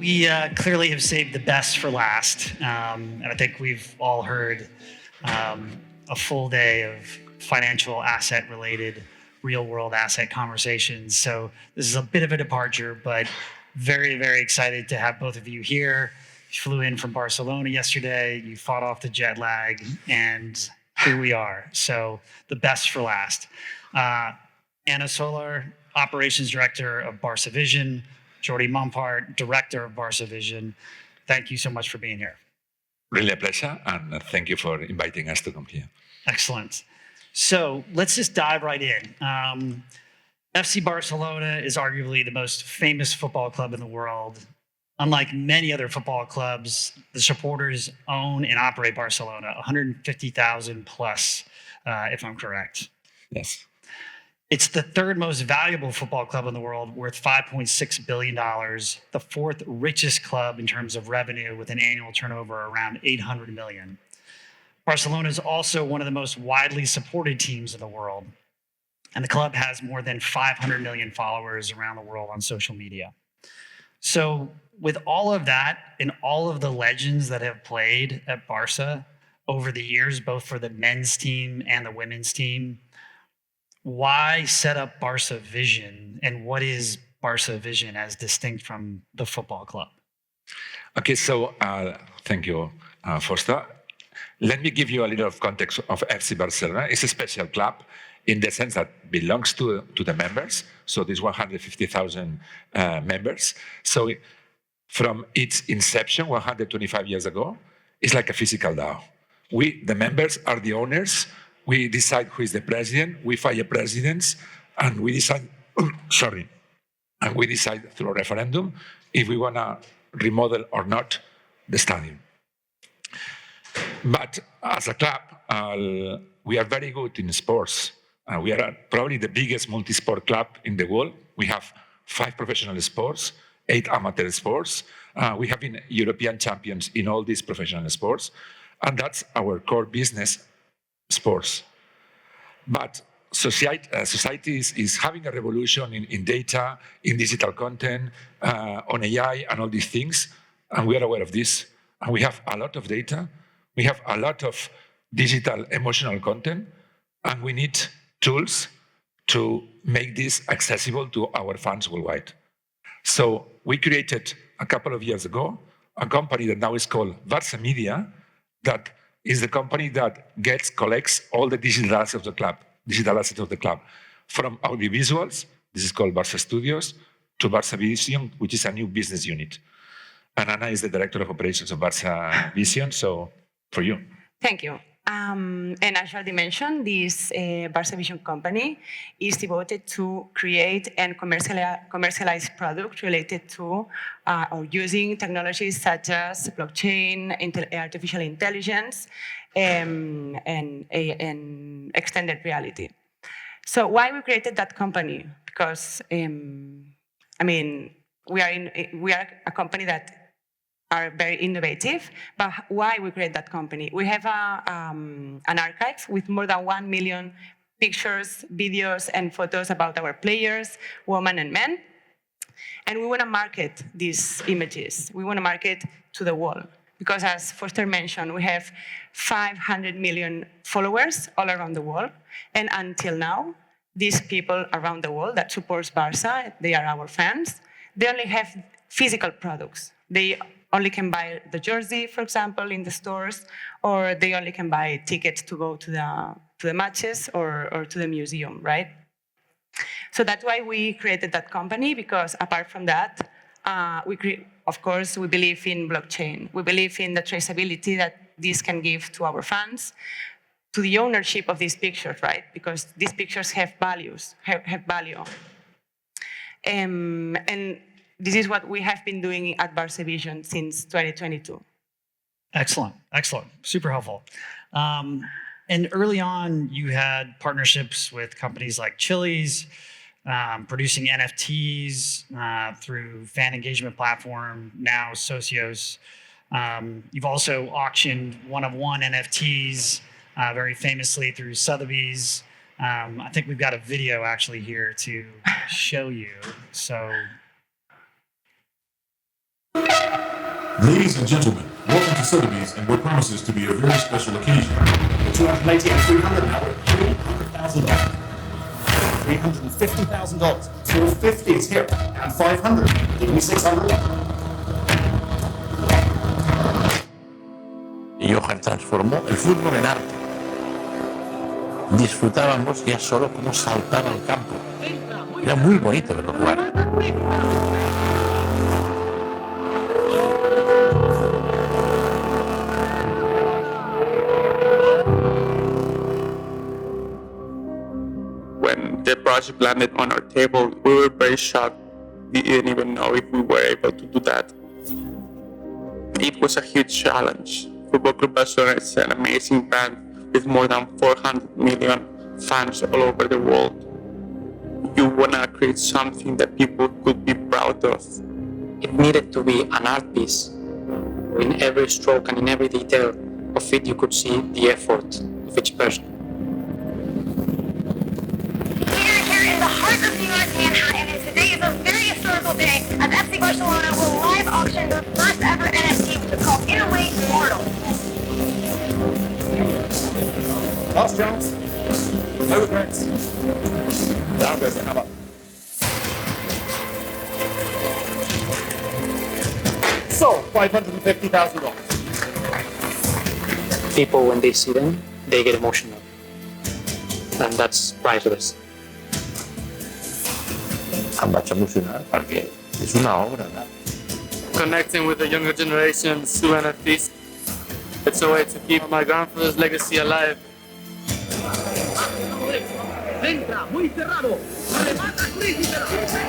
We clearly have saved the best for last. And I think we've all heard a full day of financial asset related, real world asset conversations. So this is a bit of a departure, but very, very excited to have both of you here. You flew in from Barcelona yesterday, you fought off the jet lag, and here we are. So the best for last. Anna Solar, Operations Director of Barça Vision, Jordi Mompart, Director of Barça Vision. Thank you so much for being here. Really a pleasure, and thank you for inviting us to come here. Excellent. So let's just dive right in. FC Barcelona is arguably the most famous football club in the world. Unlike many other football clubs, the supporters own and operate Barcelona, 150,000 plus, if I'm correct. Yes. It's the third most valuable football club in the world, worth $5.6 billion, the fourth richest club in terms of revenue with an annual turnover around 800 million. Barcelona is also one of the most widely supported teams in the world, and the club has more than 500 million followers around the world on social media. So with all of that and all of the legends that have played at Barça over the years, both for the men's team and the women's team, why set up Barça Vision, and what is Barça Vision as distinct from the football club? Okay, so thank you, Foster. Let me give you a little of context of FC Barcelona. It's a special club in the sense that belongs to the members. So there's 150,000 members. So from its inception 125 years ago, it's like a physical DAO. We, the members, are the owners. We decide who is the president. We fire presidents, and we decide. And we decide through a referendum if we want to remodel or not the stadium. But as a club, we are very good in sports. We are probably the biggest multi-sport club in the world. We have 5 professional sports, 8 amateur sports. We have been European champions in all these professional sports, and that's our core business, sports. But society is having a revolution in data, in digital content, on AI and all these things, and we are aware of this. And we have a lot of data. We have a lot of digital emotional content, and we need tools to make this accessible to our fans worldwide. So we created a couple of years ago a company that now is called Barça Media, that is the company that collects all the digital assets of the club, from audiovisuals, this is called Barça Studios, to Barça Vision, which is a new business unit. And Anna is the Director of Operations of Barça Vision, so for you. Thank you. And as Jordi mentioned, this Barça Vision company is devoted to create and commercialize products related to or using technologies such as blockchain, artificial intelligence, and extended reality. So why we created that company? Because I mean, we are a company that are very innovative, but why we create that company? We have an archive with more than 1 million pictures, videos, and photos about our players, women and men. And we want to market these images. We want to market to the world. Because as Foster mentioned, we have 500 million followers all around the world. And until now, these people around the world that supports Barça, they are our fans, they only have physical products. They only can buy the jersey, for example, in the stores, or they only can buy tickets to go to the matches or to the museum, right? So that's why we created that company, because apart from that, of course, we believe in blockchain. We believe in the traceability that this can give to our fans, to the ownership of these pictures, right? Because these pictures have value. And this is what we have been doing at Barça Vision since 2022. Excellent, excellent, super helpful. And early on, you had partnerships with companies like Chili's, producing NFTs through fan engagement platform, now Socios. You've also auctioned one-of-one NFTs very famously through Sotheby's. I think we've got a video actually here to show you. So. Ladies and gentlemen, welcome to Sotheby's and what promises to be a very special occasion. 280 and 300 now at $300,000. $350,000. 250 is here. And 500. Give me 600. Y Johan transformó el fútbol en arte. Disfrutábamos ya solo cómo saltaba al campo. Era muy bonito verlo jugar. When the project landed on our table, we were very shocked. We didn't even know if we were able to do that. It was a huge challenge. Football Club Barcelona is an amazing brand with more than 400 million fans all over the world. You want to create something that people could be proud of. It needed to be an art piece. In every stroke and in every detail of it, you could see the effort of each person. Here in the heart of New York, Manhattan, and today is a very historical day as FC Barcelona will live auction their first ever NFT, which is called In a Way Immortal. Last chance. No regrets. Down goes the hammer. So, $550,000. People, when they see them, they get emotional. And that's priceless. Em vaig emocionar perquè és una obra d'art. Connecting with the younger generations through NFTs. It's a way to keep my grandfather's legacy alive. Entra, muy cerrado. Remata Christensen.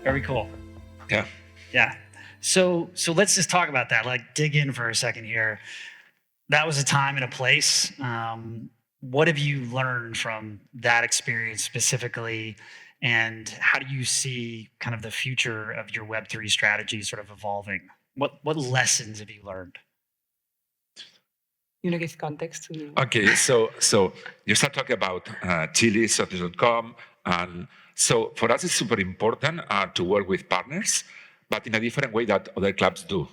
Very cool. Yeah. Yeah. So let's just talk about that. Like, dig in for a second here. That was a time and a place. What have you learned from that experience specifically, and how do you see kind of the future of your Web3 strategy sort of evolving? What lessons have you learned? You know, give context to the... Okay, so you start talking about Chile, Sotheby's.com, and so for us it's super important to work with partners, but in a different way that other clubs do.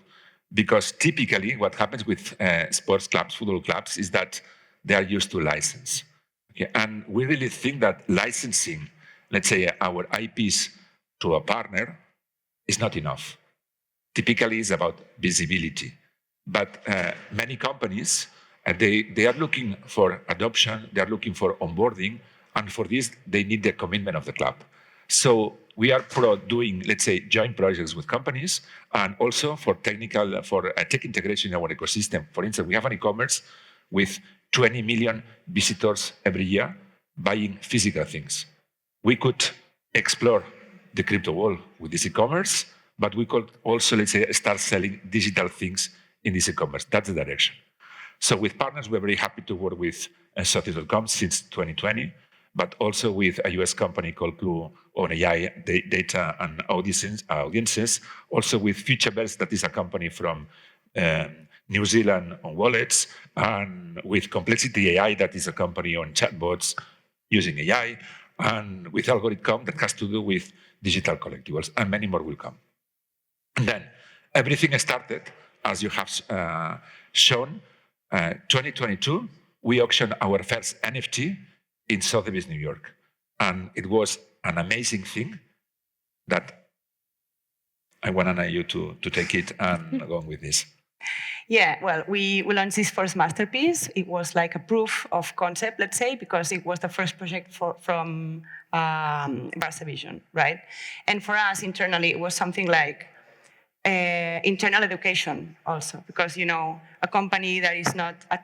Because typically what happens with sports clubs, football clubs, is that they are used to license. Okay? And we really think that licensing, let's say, our IPs to a partner is not enough. Typically it's about visibility. But many companies, they are looking for adoption, they are looking for onboarding, and for this, they need the commitment of the club. So we are doing, let's say, joint projects with companies, and also for tech integration in our ecosystem. For instance, we have an e-commerce with 20 million visitors every year buying physical things. We could explore the crypto world with this e-commerce, but we could also, let's say, start selling digital things in this e-commerce. That's the direction. So with partners, we're very happy to work with Sotheby's.com since 2020, but also with a US company called Clue on AI data and audiences. Also with Futureverse, that is a company from New Zealand on wallets, and with Complexity AI, that is a company on chatbots using AI, and with Algorithm, that has to do with digital collectibles, and many more will come. And then everything started, as you have shown, 2022, we auctioned our first NFT in Sotheby's, New York. And it was an amazing thing that I want you to take it and go on with this. Yeah, well, we launched this first masterpiece. It was like a proof of concept, let's say, because it was the first project from Barça Vision, right? And for us internally, it was something like internal education also, because, you know, a company that is not a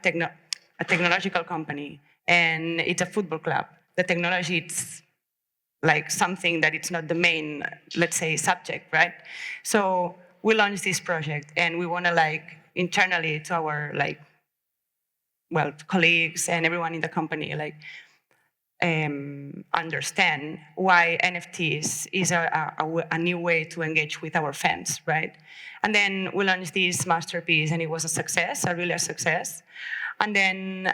technological company and it's a football club, the technology, it's like something that it's not the main, let's say, subject, right? So we launched this project and we want to like internally to our like, well, colleagues and everyone in the company, like understand why NFTs is a new way to engage with our fans, right? And then we launched this masterpiece, and it was a success, a real success. And then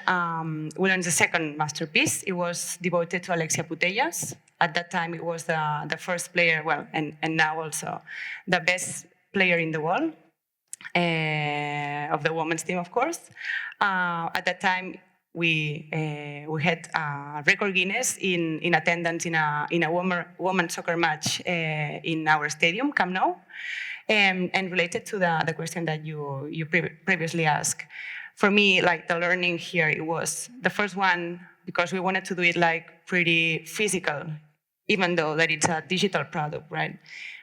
we launched the second masterpiece. It was devoted to Alexia Putellas. At that time, it was the first player, well, and now also the best player in the world of the women's team, of course. At that time, we had record Guinness in attendance in a women's soccer match in our stadium, Camp Nou. And related to the question that you previously asked, for me, like the learning here, it was the first one because we wanted to do it like pretty physical, even though that it's a digital product, right?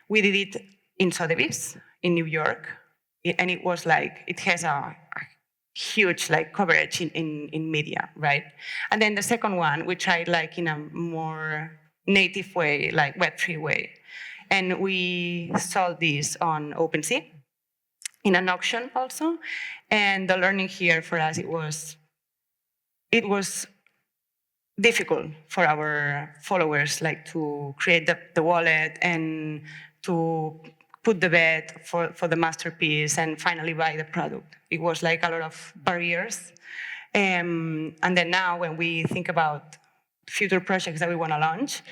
We did it in Sotheby's in New York, and it was like it has a huge like coverage in media, right? And then the second one, we tried like in a more native way, like Web3 way. And we sold this on OpenSea in an auction also. And the learning here for us, it was difficult for our followers, like to create the wallet and to put the bet for the masterpiece and finally buy the product. It was like a lot of barriers. And then now when we think about future projects that we want to launch,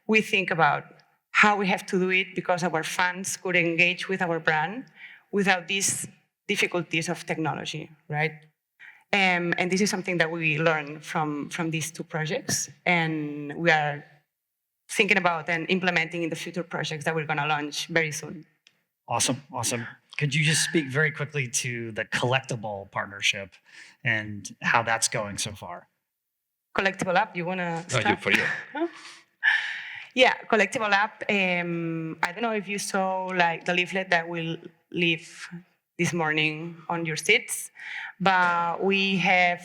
we think about how we have to do it because our fans could engage with our brand without these difficulties of technology, right? And this is something that we learned from these two projects, and we are thinking about and implementing in the future projects that we're going to launch very soon. Awesome, awesome. Could you just speak very quickly to the collectible partnership and how that's going so far? Collectible app, you want to start? No, for you. Yeah, collectible app. I don't know if you saw like the leaflet that will leave this morning on your seats, but we have,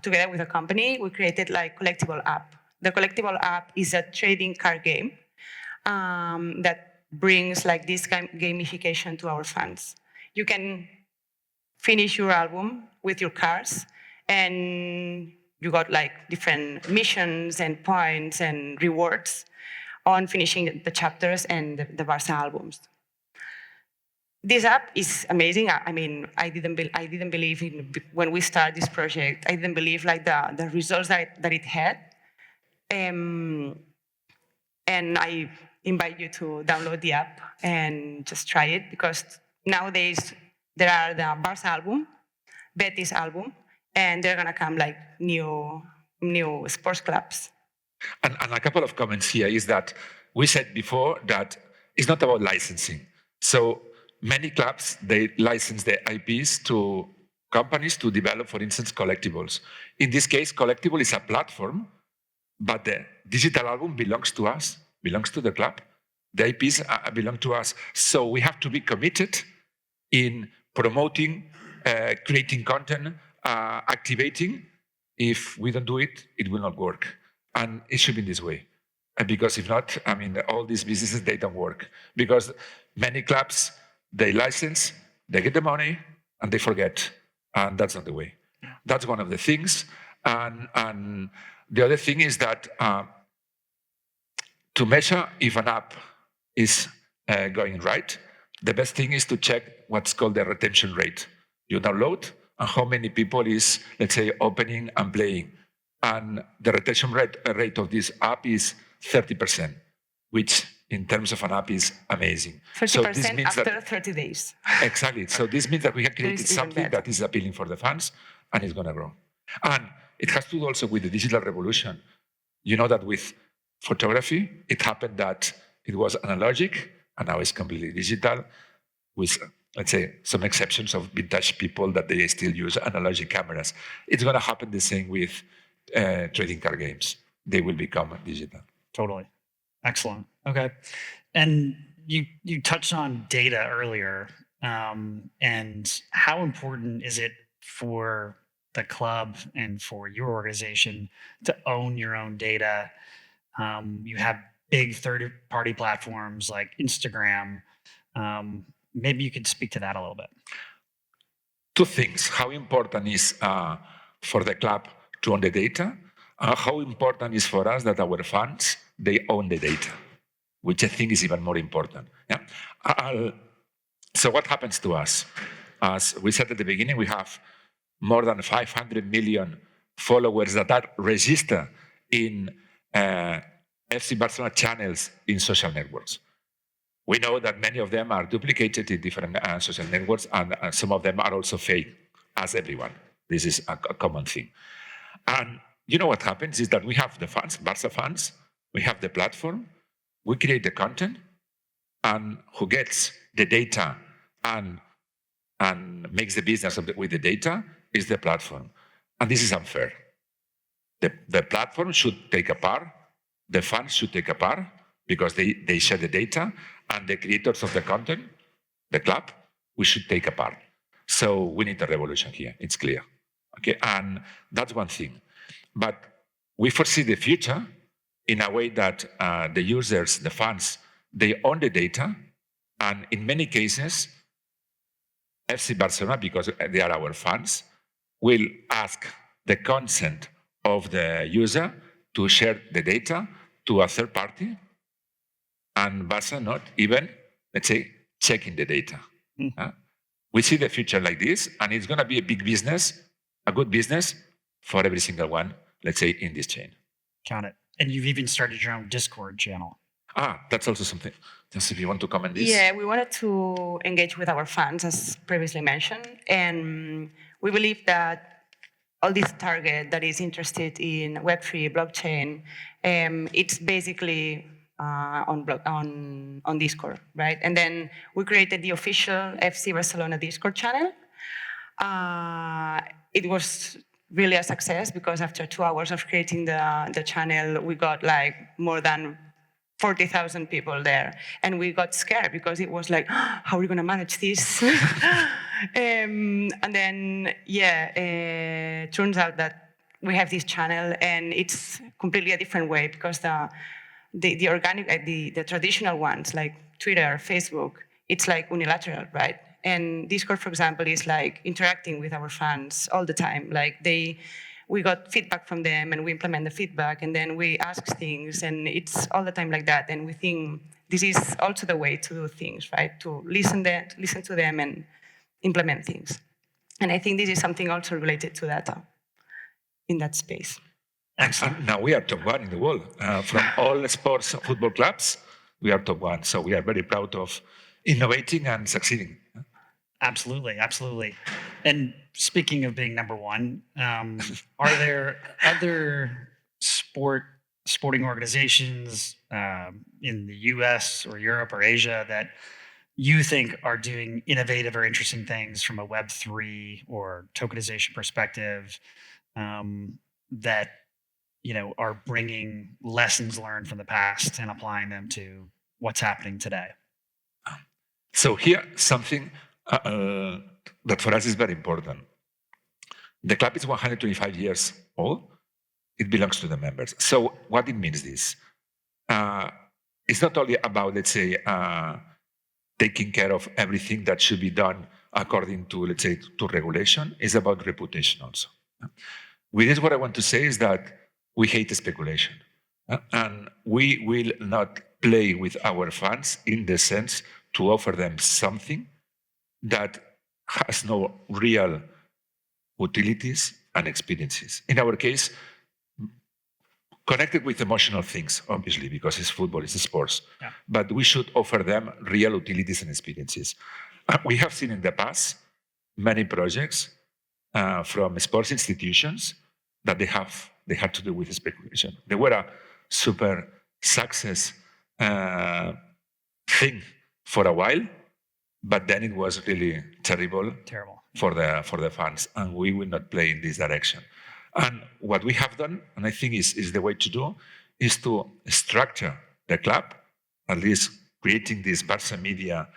together with a company, we created like collectible app. The collectible app is a trading card game that brings like this gamification to our fans. You can finish your album with your cards, and you got like different missions and points and rewards on finishing the chapters and the Barça albums. This app is amazing. I mean, I didn't believe when we started this project. I didn't believe like the results that it had. And I invite you to download the app and just try it, because nowadays there are the Barça album, Betis album, and they're gonna come like new sports clubs. And a couple of comments here is that we said before that it's not about licensing. So many clubs, they license their IPs to companies to develop, for instance, collectibles. In this case, collectible is a platform, but the digital album belongs to us, belongs to the club. The IPs belong to us. So we have to be committed in promoting, creating content, activating. If we don't do it, it will not work. And it should be this way. Because if not, I mean, all these businesses, they don't work. Because many clubs, they license, they get the money, and they forget. And that's not the way. That's one of the things. And the other thing is that to measure if an app is going right, the best thing is to check what's called the retention rate. You download, and how many people is, let's say, opening and playing. And the retention rate of this app is 30%, which in terms of an app is amazing. 30% so this means after that, 30 days. Exactly. So this means that we have created something that is appealing for the fans, and it's going to grow. And it has to do also with the digital revolution. You know that with photography, it happened that it was analogic, and now it's completely digital, with, let's say, some exceptions of vintage people that they still use analogic cameras. It's going to happen the same with trading card games. They will become digital. Totally. Excellent. Okay. And you touched on data earlier, and how important is it for the club and for your organization to own your own data? You have big third-party platforms like Instagram. Maybe you could speak to that a little bit. Two things. How important is for the club to own the data? how important is for us that our fans, they own the data, which I think is even more important. Yeah. So what happens to us? As we said at the beginning, we have more than 500 million followers that are registered in FC Barcelona channels in social networks. We know that many of them are duplicated in different social networks, and some of them are also fake, as everyone. This is a common thing. And you know what happens is that we have the fans, Barça fans, we have the platform, we create the content, and who gets the data and makes the business with the data is the platform. And this is unfair. The platform should take a part, the fans should take a part, because they share the data, and the creators of the content, the club, we should take a part. So we need a revolution here, it's clear. Okay, and that's one thing. But we foresee the future in a way that the users, the fans, they own the data, and in many cases, FC Barcelona, because they are our fans, will ask the consent of the user to share the data to a third party, and Barça not even, let's say, checking the data. We see the future like this, and it's going to be a big business, a good business for every single one, let's say, in this chain. Count it. And you've even started your own Discord channel. That's also something. Just if you want to comment this. Yeah, we wanted to engage with our fans, as previously mentioned, and we believe that all this target that is interested in Web3, blockchain, it's basically on Discord, right? And then we created the official FC Barcelona Discord channel. It was really a success because after 2 hours of creating the channel, we got like more than 40,000 people there. And we got scared because it was like, how are we going to manage this? And then, yeah, turns out that we have this channel and it's completely a different way because the organic, the traditional ones like Twitter, Facebook, it's like unilateral, right? And Discord, for example, is like interacting with our fans all the time. Like we got feedback from them and we implement the feedback and then we ask things and it's all the time like that. And we think this is also the way to do things, right? To listen to them and implement things. And I think this is something also related to data in that space. Excellent. Now we are top one in the world. From all sports football clubs, we are top one. So we are very proud of innovating and succeeding. Absolutely, absolutely. And speaking of being number one, are there other sporting organizations in the US or Europe or Asia that you think are doing innovative or interesting things from a Web3 or tokenization perspective that are bringing lessons learned from the past and applying them to what's happening today? So here, something that for us is very important. The club is 125 years old. It belongs to the members. So what it means is, it's not only about, let's say, taking care of everything that should be done according to, let's say, to regulation. It's about reputation also. With this, what I want to say is that we hate speculation. And we will not play with our fans in the sense to offer them something that has no real utilities and experiences. In our case, connected with emotional things, obviously, because it's football, it's sports. Yeah. But we should offer them real utilities and experiences. We have seen in the past many projects from sports institutions that they had to do with speculation. They were a super success thing for a while, but then it was really terrible for the fans, and we will not play in this direction. And what we have done, and I think is the way to do, is to structure the club, at least creating this Barça Media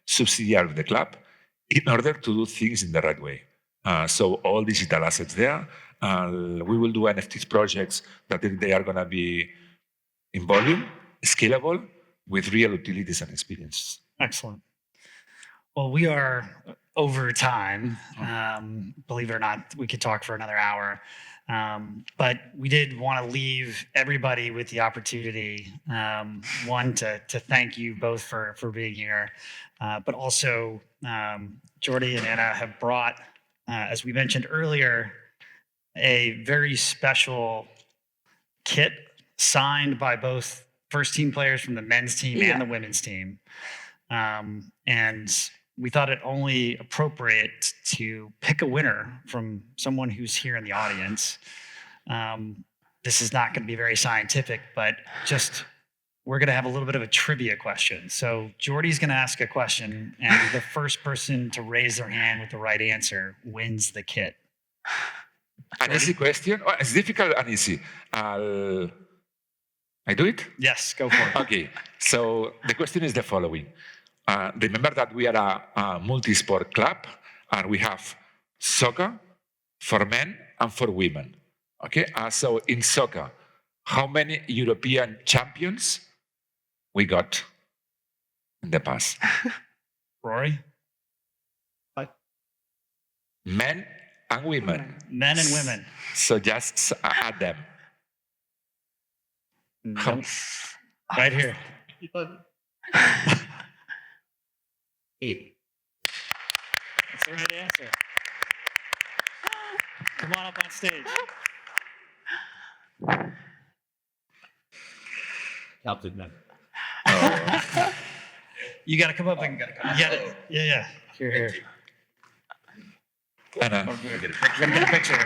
subsidiary of the club, in order to do things in the right way. So all digital assets there, we will do NFTs projects that they are going to be in volume, scalable, with real utilities and experience. Excellent. Well, we are over time. Believe it or not, we could talk for another hour. But we did want to leave everybody with the opportunity, one, to thank you both for being here, but also Jordi and Anna have brought, as we mentioned earlier, a very special kit signed by both first team players from the men's team and the women's team. And we thought it only appropriate to pick a winner from someone who's here in the audience. This is not going to be very scientific, but just we're going to have a little bit of a trivia question. So Jordi's going to ask a question, and the first person to raise their hand with the right answer wins the kit. An easy question? Oh, it's difficult and easy. I do it? Yes, go for it. Okay, so the question is the following. Remember that we are a multi-sport club, and we have soccer for men and for women. Okay, so in soccer, how many European champions we got in the past? Rory? Men and women. Men and women. So just add them. No. Right here. 8. That's the right answer. Come on up on stage. Captain men. You got to come up and get it. Yeah. Here. Anna. We're going to get a picture.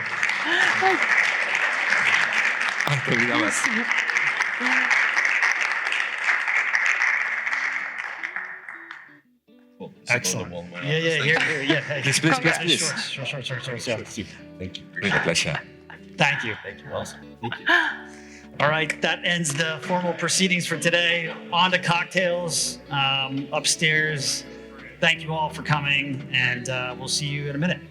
Excellent. Yeah. Here. Yeah. Hey. Please. Short. Yeah. Thank you. With a pleasure. Thank you. Awesome. Thank you. All right, that ends the formal proceedings for today. On to cocktails upstairs. Thank you all for coming, and we'll see you in a minute.